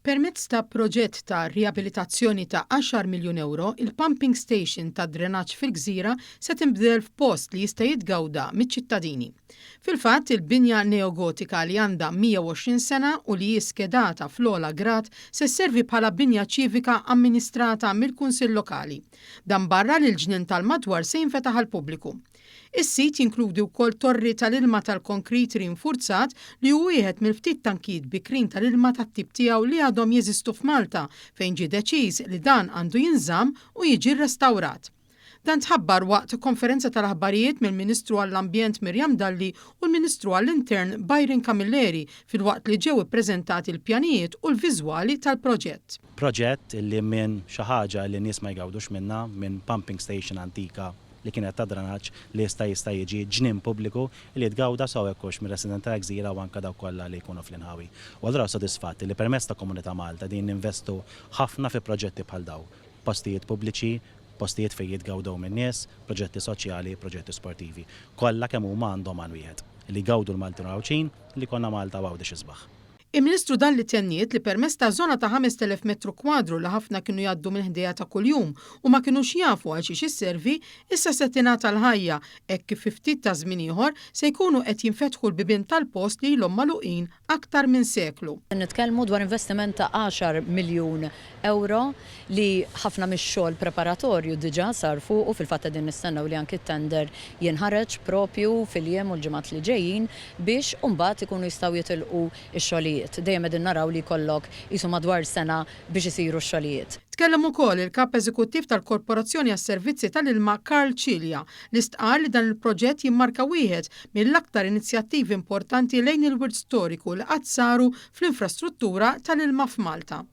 Permezz ta' proġett ta' riabilitazzjoni ta' 10 miljun euro, il-pumping station ta' drenaġġ fil-Gżira se tinbdel f'post li jista' jitgawda miċ-ċittadini. Fil-fatt, il-binja neogotika li għandha 120 sena u li jiskedata fl-ola grad se sservi bħala binja ċivika amministrata mill-Kunsill Lokali. Dan barra li l-ġnien tal-madwar se jinfetaħ għal pubbliku. Is-sit jinkludi wkoll torri tal-ilma tal-konkrit rinfurzat li hu wieħed mill-ftit tankijiet bikrin tal-ilma tat-tip tiegħu li għadhom jeżistu f'Malta fejn ġie deċiż li dan għandu jinżamm u jiġi rrestawrat. Dan tħabbar waqt konferenza tal-aħbarijiet mill-Ministru għall-Ambjent Mirjam Dalli u l-Ministru għall-Intern Byron Camilleri fil-waqt li ġew ippreżentati l-pjanijiet u l-viżwali tal-proġett. Proġett li minn xi ħaġa li n-nies ma jgawdux minnha minn pumping station antika li kienet ta' drenaġġ li jista' jiġi ġnien pubbliku li jitgawda sew hekkux mir-residenti tal-Gżira u anke dawk kollha li jkunu fl-inħawi. U allura sodisfatti li permezz ta' Komunità Malta din ninvestu ħafna fi proġetti bħal dawn. Postijiet pubbliċi, postijiet fejn jitgawdew min-nies, proġetti soċjali, proġetti sportivi. Kollha kemm huma għandhom għan wieħed li jgawdu l-Maltin Rawċin li konna Malta għawdex isbaħ. Il-Ministru Dalli tenniet li permezz ta' żona ta' 5,000 metru kwadru li ħafna kienu jgħaddu minn ħdejja ta' kuljum u ma kinux jafu għal xiex isservi, issa se tingħata l-ħajja hekk kif ftit ta' żmien ieħor se jkunu qed jinfetħu l-bibien tal-post li ilhom magħluqin aktar minn seklu. Nitkellmu dwar investiment ta' 10 miljun euro li ħafna mix-xogħol preparatorju diġà sar fuq u fil-fatt qegħdin nistennew li anke t-tender jinħareġ propju fil-jiem u l-ġimgħat li ġejjin biex imbagħad ikunu jistgħu jitilqu x-xogħlijiet. Dejjem qegħdin naraw li jkollok isu madwar sena biex isiru x-xogħlijiet. Tkellem ukoll il-kap eżekuttiv tal-Korporazzjoni għas-Servizzi tal-Ilma Karl Cilja li stqar li dan il-proġett jimmarka wieħed mill-aktar inizjattivi importanti lejn il-wirt storiku li qatt saru fl-infrastruttura tal-ilma f'Malta.